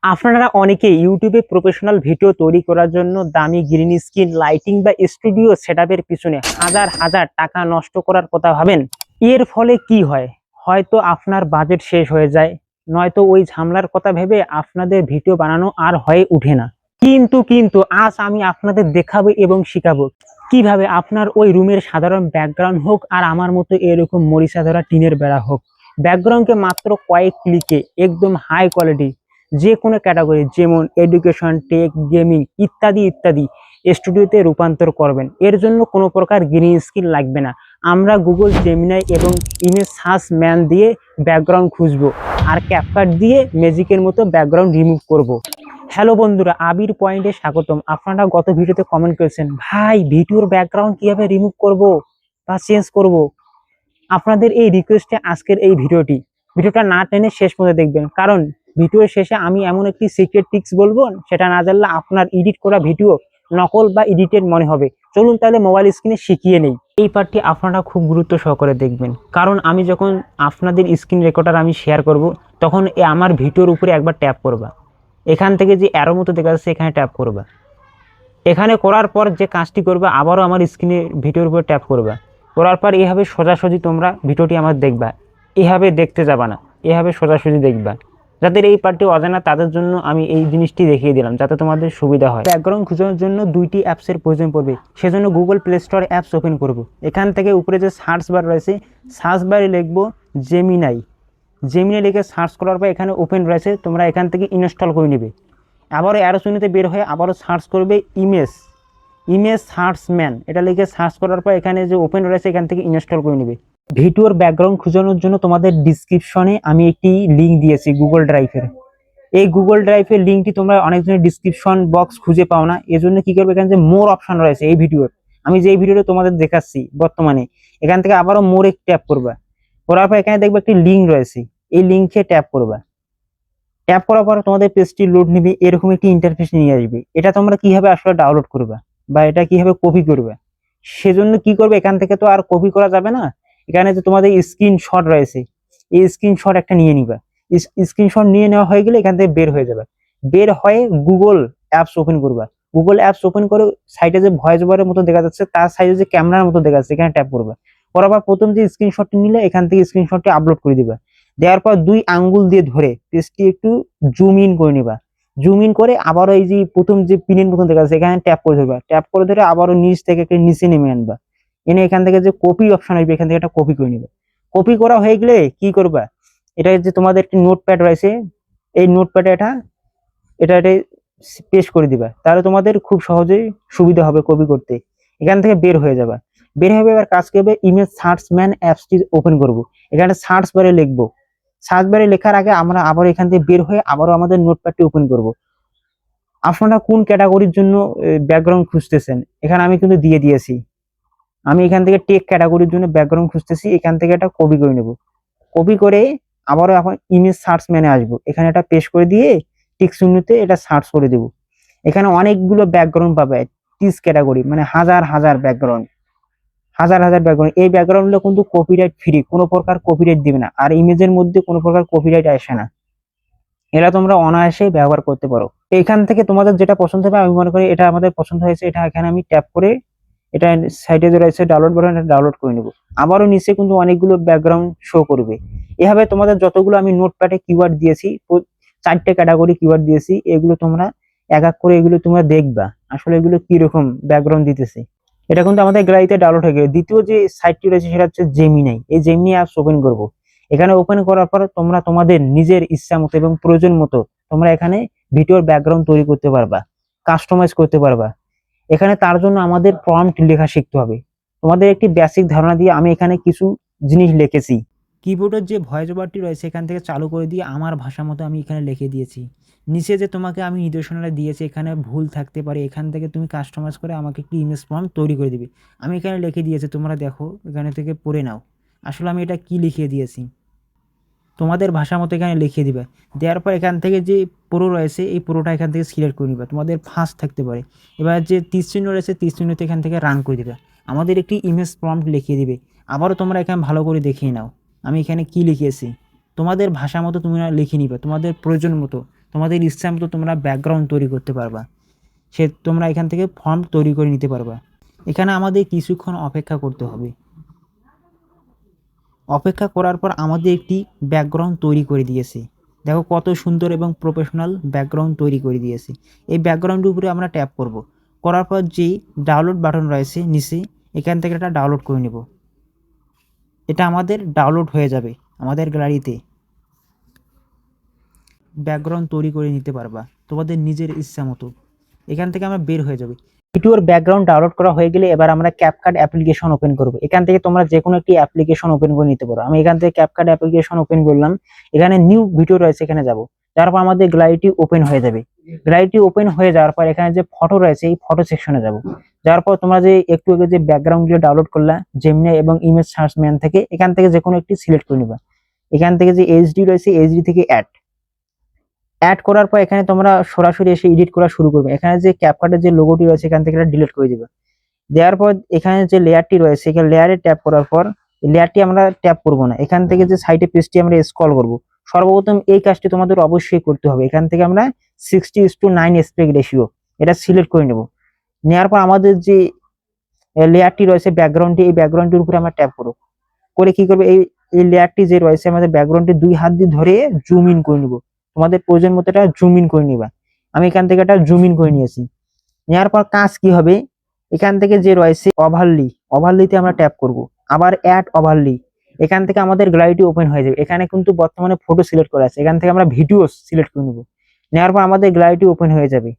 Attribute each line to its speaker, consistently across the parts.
Speaker 1: আপনারা অনেকেই ইউটিউবে প্রফেশনাল ভিডিও তৈরি করার জন্য দামি গ্রিন স্ক্রিন লাইটিং বা স্টুডিও সেটআপের পিছনে হাজার হাজার টাকা নষ্ট করার কথা ভাবেন। এর ফলে কি হয়? হয়তো আপনার বাজেট শেষ হয়ে যায়, নয়তো ওই ঝামেলার কথা ভেবে আপনাদের ভিডিও বানানো আর হয়ে ওঠে না। কিন্তু আজ আমি আপনাদের দেখাবো এবং শিখাবো কিভাবে আপনার ওই রুমের সাধারণ ব্যাকগ্রাউন্ড হোক আর আমার মতো এরকম মরিচা ধরা টিনের বেড়া হোক, ব্যাকগ্রাউন্ডকে মাত্র কয়েক ক্লিকে একদম হাই কোয়ালিটি যে কোনো ক্যাটাগরি যেমন এডুকেশন, টেক, গেমিং ইত্যাদি ইত্যাদি স্টুডিওতে রূপান্তর করবেন। এর জন্য কোনো প্রকার গ্রিন স্ক্রিন লাগবে না। আমরা গুগল জেমিনাই এবং ইমেজ সার্চ ম্যান দিয়ে ব্যাকগ্রাউন্ড খুঁজবো আর ক্যাপকাট দিয়ে ম্যাজিকের মতো ব্যাকগ্রাউন্ড রিমুভ করব। হ্যালো বন্ধুরা, আবির পয়েন্টে স্বাগতম। আপনারা গত ভিডিওতে কমেন্ট করেছেন, ভাই ভিডিওর ব্যাকগ্রাউন্ড কিভাবে রিমুভ করব বা চেঞ্জ করব। আপনাদের এই রিকোয়েস্টে আজকের এই ভিডিওটা না টেনে শেষ পর্যন্ত দেখবেন, কারণ ভিডিওর শেষে আমি এমন একটি সিক্রেট টিপস বলবো, সেটা না জানলে আপনার এডিট করা ভিডিও নকল বা এডিটেড মনে হবে। চলুন তাহলে মোবাইল স্ক্রিনে শিখিয়ে নেই। এই পার্টটি আপনারা খুব গুরুত্ব সহকারে দেখবেন, কারণ আমি যখন আপনাদের স্ক্রিন রেকর্ডার আমি শেয়ার করব, তখন আমার ভিডিওর উপরে একবার ট্যাপ করবা। এখান থেকে যে অ্যারো মতো দেখা যাচ্ছে এখানে ট্যাপ করবা। এখানে করার পর যে কাজটি করবে, আবারও আমার স্ক্রিনে ভিডিওর উপর ট্যাপ করবা। করার পর এইভাবে সোজাসুজি তোমরা ভিডিওটি আমার দেখবা। এইভাবে দেখতে যাবা না, এইভাবে সোজাসুজি দেখবা। যাদের এই পার্টটি অজানা তাদের জন্য আমি এই জিনিসটি দেখিয়ে দিলাম, যাতে তোমাদের সুবিধা হয়। ব্যাকগ্রাউন্ড খোঁজার জন্য দুইটি অ্যাপসের প্রয়োজন পড়বে। সেজন্য Google play store apps open করব। এখান থেকে উপরে যে সার্চ বার রয়েছে, সার্চ বারে লিখবো জেমিনাই। জেমিনাই লিখে সার্চ করার পর এখানে ওপেন রয়েছে, তোমরা এখান থেকে ইনস্টল করে নেবে। আবারও অ্যারো চিহ্নতে বের হয়ে আবারও সার্চ করবে ইমেজ সার্চ ম্যান, এটা লিখে সার্চ করার পর এখানে যে ওপেন রয়েছে এখান থেকে ইনস্টল করে নেবে। ভিডিওর ব্যাকগ্রাউন্ড খোঁজানোর জন্য তোমাদের ডিসক্রিপশনে আমি একটি লিঙ্ক দিয়েছি গুগল ড্রাইভের। এই গুগল ড্রাইভের লিঙ্কটি তোমরা অনেকজনের ডিসক্রিপশন বক্স খুঁজে পাও না, এজন্য কি করবে, এখানে যে মোর অপশন রয়েছে এই ভিডিওর, আমি যে ভিডিওটা তোমাদের দেখাচ্ছি বর্তমানে, এখান থেকে আবারও মোরে ট্যাপ করবা। করার পর এখানে দেখবে একটি লিঙ্ক রয়েছে, এই লিঙ্কে ট্যাপ করবা। ট্যাপ করার পর তোমাদের পেজটি লোড নিবে, এরকম একটি ইন্টারফেস নিয়ে আসবে। এটা তোমরা কিভাবে আসলে ডাউনলোড করবে বা এটা কিভাবে কপি করবে, সেজন্য কি করবে, এখান থেকে তো আর কপি করা যাবে না। এখানে যে তোমাদের স্ক্রিনশট রয়েছে, এই স্ক্রিনশট একটা নিয়ে নিবা। স্ক্রিনশট নিয়ে নেওয়া হয়ে গেলে এখান থেকে বের হয়ে যাবে। বের হয়ে গুগল অ্যাপস ওপেন করবা। গুগল অ্যাপস ওপেন করে সাইডে যে ভয়েস ওভারের মতো দেখা যাচ্ছে, তার সাইডে যে ক্যামেরার মতো দেখা যাচ্ছে, এখানে ট্যাপ করবা। করার পর প্রথম যে স্ক্রিনশটটি নিলে এখান থেকে স্ক্রিনশটটি আপলোড করে দিবা। দেওয়ার পর দুই আঙ্গুল দিয়ে ধরে পেজটি একটু জুম ইন করে নিবা। জুম ইন করে আবারও এই যে প্রথম যে পিনের মতন দেখা যাচ্ছে এখানে ট্যাপ করে ধরবা। ট্যাপ করে ধরে আবারও নিচ থেকে একটা নিচে নেমে আনবা। এনে এখান থেকে যে কপি অপশন আসবে এখান থেকে একটা কপি করে নিবা। কপি করা হয়ে গেলে কি করবা, এটা যে তোমাদের একটি নোটপ্যাড রয়েছে, এই নোটপ্যাডে এটা এটা এটা পেস্ট করে দিবা। তাহলে তোমাদের খুব সহজেই সুবিধা হবে কপি করতে। এখান থেকে বের হয়ে যাবা। বের হবে এবার কাজ করবে, ইমেজ সার্চ ম্যান অ্যাপসটি ওপেন করব। এখানে সার্চ বারে লিখবো। সার্চ বারে লেখার আগে আমরা আবার এখান থেকে বের হয়ে আবারও আমাদের নোটপ্যাডটি ওপেন করব। আপনারা কোন ক্যাটাগরির জন্য ব্যাকগ্রাউন্ড খুঁজতেছেন এখানে আমি কিন্তু দিয়ে দিয়েছি। আমি এখান থেকে টেক ক্যাটাগরির জন্য ব্যাকগ্রাউন্ড খুঁজতেছি, এখান থেকে একটা কপি করে নেব। কপি করে আবারও এখন ইমেজ সার্চ ম্যানে আসবো, এখানে এটা পেস্ট করে দিয়ে টিক চিহ্নতে এটা সার্চ করে দেব। এখানে অনেকগুলো ব্যাকগ্রাউন্ড পাবে, 30 ক্যাটাগরি, মানে হাজার হাজার ব্যাকগ্রাউন্ড, হাজার হাজার ব্যাকগ্রাউন্ড। এই ব্যাকগ্রাউন্ডগুলো কিন্তু কপিরাইট ফ্রি, কোনো প্রকার কপিরাইট দিবে না, আর ইমেজের মধ্যে কোনো প্রকার কপিরাইট আসে না। এরা তোমরা অনায়াসে ব্যবহার করতে পারো। এখান থেকে তোমাদের যেটা পছন্দ হবে, আমি মনে করি এটা আমাদের পছন্দ হয়েছে, এটা এখানে আমি ট্যাপ করে এটা সাইডে যে রয়েছে ডাউনলোড বাটন, এটা ডাউনলোড করে নেব। আবারও নিচে কিন্তু অনেকগুলো ব্যাকগ্রাউন্ড শো করবে। এভাবে তোমাদের যতগুলো আমি নোটপ্যাডে কিওয়ার্ড দিয়েছি, 4টে ক্যাটাগরি কিওয়ার্ড দিয়েছি, এগুলো তোমরা এক এক করে এগুলো তোমরা দেখবা আসলে এগুলো কি রকম ব্যাকগ্রাউন্ড দিতেছে। এটা কিন্তু আমাদের গ্যালারিতে ডাউনলোড হয়ে গেল। দ্বিতীয় যে সাইটটি রয়েছে সেটা হচ্ছে জেমিনাই। এই জেমিনি অ্যাপস ওপেন করব। এখানে ওপেন করার পর তোমরা তোমাদের নিজের ইচ্ছা মতো এবং প্রয়োজন মতো তোমরা এখানে ভিডিওর ব্যাকগ্রাউন্ড তৈরি করতে পারবা, কাস্টমাইজ করতে পারবা। এখানে তার জন্য আমাদের প্রম্পট লেখা শিখতে হবে। তোমাদের একটি বেসিক ধারণা দিয়ে আমি এখানে কিছু জিনিস লিখেছি। কিবোর্ডের যে ভয়েস ওভারটি রয়েছে এখান থেকে চালু করে দিয়ে আমার ভাষা মতো আমি এখানে লিখে দিয়েছি। নিচে যে তোমাকে আমি নির্দেশনাটা দিয়েছি এখানে ভুল থাকতে পারে, এখান থেকে তুমি কাস্টমাইজ করে আমাকে একটি ইমেজ প্রম্পট তৈরি করে দিবে। আমি এখানে লিখে দিয়েছি, তোমরা দেখো এখানে থেকে পড়ে নাও আসলে আমি এটা কি লিখে দিয়েছি। তোমাদের ভাষা মতো এখানে লিখিয়ে দিবে। দেওয়ার পর এখান থেকে যে পুরো রয়েছে এই পুরোটা এখান থেকে সিলেক্ট করে নিবে। তোমাদের ফার্স্ট থাকতে পারে। এবার যে তীর চিহ্ন রয়েছে তীর চিহ্নতে এখান থেকে রান করে দিবে। আমাদের একটি ইমেজ প্রম্পট লিখিয়ে দিবে। আবারও তোমরা এখানে ভালো করে দেখিয়ে নাও আমি এখানে কি লিখিয়েছি। তোমাদের ভাষা মতো তোমরা লিখে নিবে, তোমাদের প্রয়োজন মতো তোমাদের ইচ্ছা মতো তোমরা ব্যাকগ্রাউন্ড তৈরি করতে পারবা। তোমরা এখান থেকে ফন্ট তৈরি করে নিতে পারবা। এখানে আমাদের কিছুক্ষণ অপেক্ষা করতে হবে। অপেক্ষা করার পর আমাদের একটি ব্যাকগ্রাউন্ড তৈরি করে দিয়েছে। দেখো কত সুন্দর এবং প্রফেশনাল ব্যাকগ্রাউন্ড তৈরি করে দিয়েছে। এই ব্যাকগ্রাউন্ডের উপরে আমরা ট্যাপ করব, করার পর যেই ডাউনলোড বাটন রয়েছে নিচে, এখান থেকে এটা ডাউনলোড করে নেব। এটা আমাদের ডাউনলোড হয়ে যাবে আমাদের গ্যালারিতে। ব্যাকগ্রাউন্ড তৈরি করে নিতে পারবা তোমাদের নিজের ইচ্ছা মতো। এখান থেকে আমরা বের হয়ে যাবে। ভিডিওর ব্যাকগ্রাউন্ড ডাউনলোড করা হয়ে গেলে এবার আমরা ক্যাপকাট অ্যাপ্লিকেশন ওপেন করব। এখান থেকে তোমরা যে কোনো একটি অ্যাপ্লিকেশন ওপেন করে নিতে পারো। আমি এখান থেকে ক্যাপকাট অ্যাপ্লিকেশন ওপেন করলাম। এখানে নিউ ভিডিও রয়েছে, এখানে যাব। যাওয়ার পর আমাদের গ্যালারিটি ওপেন হয়ে যাবে। গ্যালারিটি ওপেন হয়ে যাওয়ার পর এখানে যে ফটো রয়েছে এই ফটো সেকশনে যাব। যাওয়ার পর তোমরা যে একটু আগে যে ব্যাকগ্রাউন্ডগুলো ডাউনলোড করলা জেমিনি এবং ইমেজ সার্চ ম্যান থেকে, এখান থেকে যে কোনো একটি সিলেক্ট করে নিবা। এখান থেকে যে এইচডি রয়েছে এইচডি থেকে অ্যাড করার পর এখানে তোমরা সরাসরি এসে এডিট করা শুরু করবে। এখানে যে ক্যাপকাটের যে লোগোটি রয়েছে এখান থেকে এটা ডিলিট করে দিবে। দেওয়ার পর এখানে যে লেয়ারটি রয়েছে এখানে লেয়ারে ট্যাপ করার পর লেয়ারটি আমরা ট্যাপ করব না, এখান থেকে যে সাইডে পেজটি আমরা স্ক্রল করব। সর্বপ্রথম এই কাজটি তোমাদের অবশ্যই করতে হবে। এখান থেকে আমরা 60:9 অ্যাসপেক্ট রেশিও এটা সিলেক্ট করে নেব। নেওয়ার পর আমাদের যে লেয়ারটি রয়েছে ব্যাকগ্রাউন্ডটি, এই ব্যাকগ্রাউন্ডটির উপরে আমরা ট্যাপ করব। করে কি করবে, এই লেয়ারটি যে রয়েছে আমাদের ব্যাকগ্রাউন্ডটি 2 হাত দিয়ে ধরে জুম ইন করে নেব। তোমাদের প্রয়োজন মতো এটা জুম ইন করে নিবা। আমি এখান থেকে এটা জুম ইন করে নিয়েছি। নেওয়ার পর কাজ কি হবে, এখান থেকে যে রয়েছে ওভারলিতে আমরা ট্যাপ করব। আবার অ্যাড ওভারলি, এখান থেকে আমাদের গ্যালারিটি ওপেন হয়ে যাবে। এখানে কিন্তু বর্তমানে ফটো সিলেক্ট করা আছে, এখান থেকে আমরা ভিডিও সিলেক্ট করে নেব। নেওয়ার পর আমাদের গ্যালারিটি ওপেন হয়ে যাবে।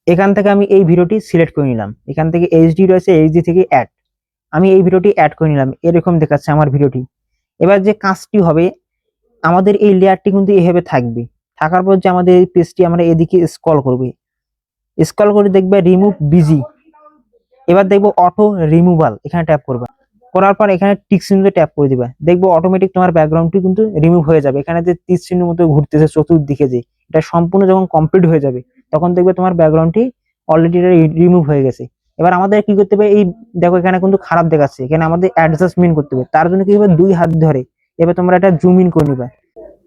Speaker 1: এখান থেকে আমি এই ভিডিওটি সিলেক্ট করে নিলাম। এখান থেকে এইচডি রয়েছে, এইচডি থেকে অ্যাড, আমি এই ভিডিওটি অ্যাড করে নিলাম। এরকম দেখাচ্ছে আমার ভিডিওটি। এবার যে কাজটি হবে, আমাদের এই লেয়ারটি কিন্তু এভাবে থাকবে। থাকার পর যে আমাদের এই পেজটি আমরা এদিকে স্ক্রল করবে, স্ক্রল করে দেখবে রিমুভ বিজি। এবার দেখবো অটো রিমুভাল, এখানে ট্যাপ করবে। করার পর এখানে টিক চিহ্নে ট্যাপ করে দিবা। দেখবো অটোমেটিক তোমার ব্যাকগ্রাউন্ডটি কিন্তু রিমুভ হয়ে যাবে। এখানে যে তীর চিহ্নের মতো ঘুরতেছে চতুর্দিকে, যে এটা সম্পূর্ণ যখন কমপ্লিট হয়ে যাবে তখন দেখবে তোমার ব্যাকগ্রাউন্ডটি অলরেডি রিমুভ হয়ে গেছে। এবার আমাদের কি করতে হবে, এই দেখো এখানে কিন্তু খারাপ দেখাচ্ছে, এখানে আমাদের অ্যাডজাস্টমেন্ট করতে হবে। তার জন্য কি হবে, 2 হাত ধরে এবার তোমরা এটা জুম ইন করে নিবা।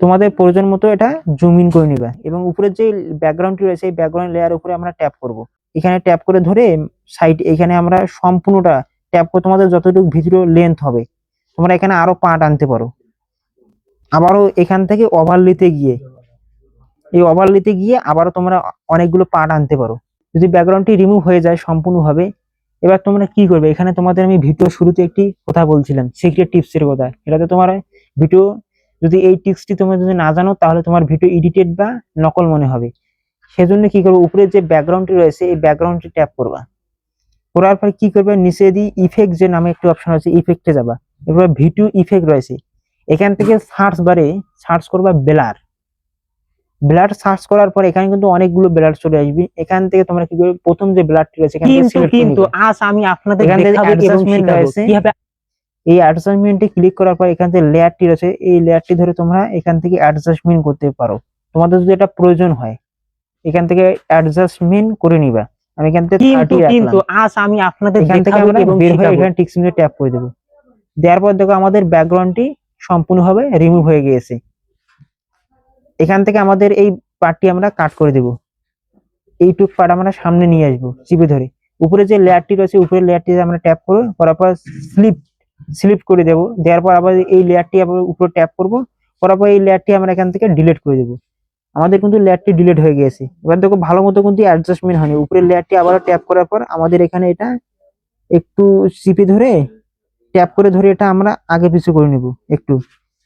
Speaker 1: তোমাদের প্রয়োজন মতো এটা জুম ইন করে নিবা এবং উপরের যে ব্যাকগ্রাউন্ডটি রয়েছে এই ব্যাকগ্রাউন্ড লেয়ার উপরে আমরা ট্যাপ করব। এখানে ট্যাপ করে ধরে সাইড এখানে আমরা সম্পূর্ণটা ট্যাপ করে তোমাদের যতটুকু ভিডিও লেন্থ হবে তোমরা এখানে আরো পার্ট আনতে পারো। আবারও এখান থেকে ওভারলিতে গিয়ে আবারও তোমরা অনেকগুলো পার্ট আনতে পারো যদি ব্যাকগ্রাউন্ডটি রিমুভ হয়ে যায় সম্পূর্ণভাবে। এবার তোমরা কি করবে, এখানে তোমাদের আমি ভিডিও শুরুতে একটি কথা বলছিলাম সিক্রেট টিপসের কথা। এটাতে তোমার ভিডিও যদি এই টিপসটি তোমরা যদি না জানো তাহলে তোমার ভিডিও এডিটেড বা নকল মনে হবে। সেজন্য কি করবে, উপরে যে ব্যাকগ্রাউন্ডটি রয়েছে এই ব্যাকগ্রাউন্ডটি ট্যাপ করবা। করার পর কি করবে, নিচে দিয়ে ইফেক্ট যে নামে একটি অপশন আছে ইফেক্টে যাবা। এরপর ভিডিও ইফেক্ট রয়েছে, এখান থেকে সার্চ বারে সার্চ করবা ব্লার সার্চ করার পর এখানে কিন্তু অনেকগুলো ব্লার চলে আসবে। এখান থেকে তোমরা কি করবে, প্রথম যে ব্লারটি রয়েছে এখান থেকে সিলেক্ট করে নিবে। আজ আমি আপনাদের দেখাবো এবং শিখাবো কিভাবে এই অ্যাডজাস্টমেন্টে ক্লিক করার পর এখান থেকে লেয়ারটি রয়েছে এই লেয়ারটি ধরে তোমরা এখান থেকে অ্যাডজাস্টমেন্ট করতে পারো। তোমাদের যদি এটা প্রয়োজন হয় এখান থেকে অ্যাডজাস্টমেন্ট করে নিবা। আমি এখান থেকে 30 রাখলাম। আজ আমি আপনাদের দেখাবো এবং বের হয়ে এখানে টিক চিহ্নে ট্যাপ করে দেব। দেওয়ার পর দেখো আমাদের ব্যাকগ্রাউন্ডটি সম্পূর্ণভাবে রিমুভ হয়ে গিয়েছে। এখান থেকে আমাদের এই পার্টটি আমরা কাট করে দেব। এইটুক পার্ট আমরা সামনে নিয়ে আসবো চিপে ধরে। উপরে যে লেয়ারটি রয়েছে উপরের লেয়ারটি আমরা ট্যাপ করব, করার পর স্লিপ করে দেব। দেওয়ার পর আবার এই লেয়ারটি আবার উপরে ট্যাপ করব, করার পর এই লেয়ারটি আমরা এখান থেকে ডিলিট করে দেব। আমাদের কিন্তু লেয়ারটি ডিলিট হয়ে গিয়েছে। এবার দেখো ভালো মতো কিন্তু অ্যাডজাস্টমেন্ট হয়নি। উপরের লেয়ারটি আবার ট্যাপ করার পর আমাদের এখানে এটা একটু চিপে ধরে ট্যাপ করে ধরে এটা আমরা আগে পিছু করে নিব একটু।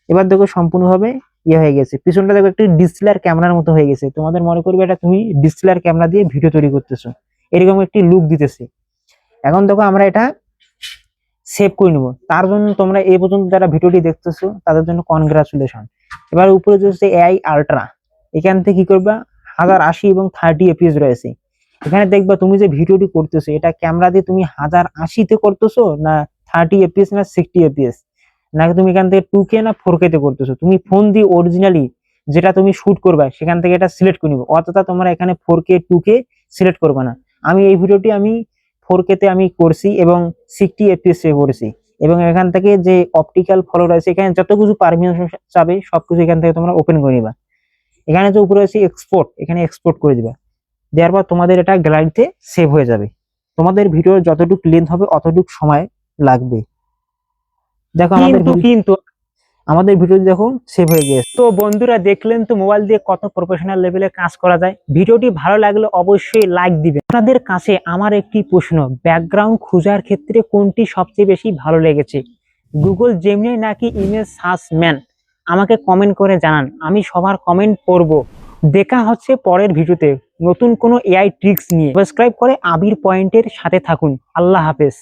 Speaker 1: এবার দেখো সম্পূর্ণভাবে হয়ে গেছে। পিছনটা দেখো একটু ডিসএলআর ক্যামেরার মতো হয়ে গেছে। তোমাদের মনে করবে এটা তুমি ডিসএলআর ক্যামেরা দিয়ে ভিডিও তৈরি করতেছো, এরকম একটি লুক দিতেছে। এখন দেখো আমরা এটা সেভ করে নিব। তার জন্য তোমরা এই পর্যন্ত যারা ভিডিওটি দেখতেছো তাদের জন্য কনগ্রাচুলেশন। এবার উপরে যে হচ্ছে এআই আলট্রা, এখান থেকে কি করবা 1080 এবং 30 এফপিএস রয়েছে। এখানে দেখবা তুমি যে ভিডিওটি করতেছো এটা ক্যামেরা দিয়ে তুমি 1080 তে করতেছো না 30 এফপিএস না 60 এফপিএস, নাকি তুমি এখান থেকে 2K না 4K তে করতেছো। তুমি ফোন দিয়ে অরিজিনালি যেটা তুমি শুট করবা সেখান থেকে এটা সিলেক্ট করে নিবে। অতটা তোমরা এখানে 4K 2K সিলেক্ট করবা না। আমি এই ভিডিওটি আমি 4K তে আমি করছি এবং 60 এফপিএস এ করেছি এবং এখান থেকে যে অপটিক্যাল ফলো রয়েছে এখানে যত কিছু পারমিশন চাবে সবকিছু এখান থেকে তোমরা ওপেন করে নিবা। এখানে যে উপরে আছে এক্সপোর্ট, এখানে এক্সপোর্ট করে দিবা। দেওয়ার পর তোমাদের এটা গ্যালারিতে সেভ হয়ে যাবে। তোমাদের ভিডিও যতটুকু লেন্থ হবে অতটুকু সময় লাগবে। দেখো আমাদের ভিডিও দেখো সেভ হয়ে গেছে। তো বন্ধুরা দেখলেন তো মোবাইল দিয়ে কত প্রফেশনাল লেভেলে কাজ করা যায়। ভিডিওটি ভালো লাগলে অবশ্যই লাইক দিবেন। আপনাদের কাছে আমার একটি প্রশ্ন, ব্যাকগ্রাউন্ড খোঁজার ক্ষেত্রে কোনটি সবচেয়ে বেশি ভালো লেগেছে, গুগল জেমিনি নাকি ইমেজ সার্চ ম্যান? আমাকে কমেন্ট করে জানান, আমি সবার কমেন্ট পড়ব। দেখা হচ্ছে পরের ভিডিওতে নতুন কোনো এআই ট্রিক্স নিয়ে। সাবস্ক্রাইব করে আবির পয়েন্টের সাথে থাকুন। আল্লাহ হাফেজ।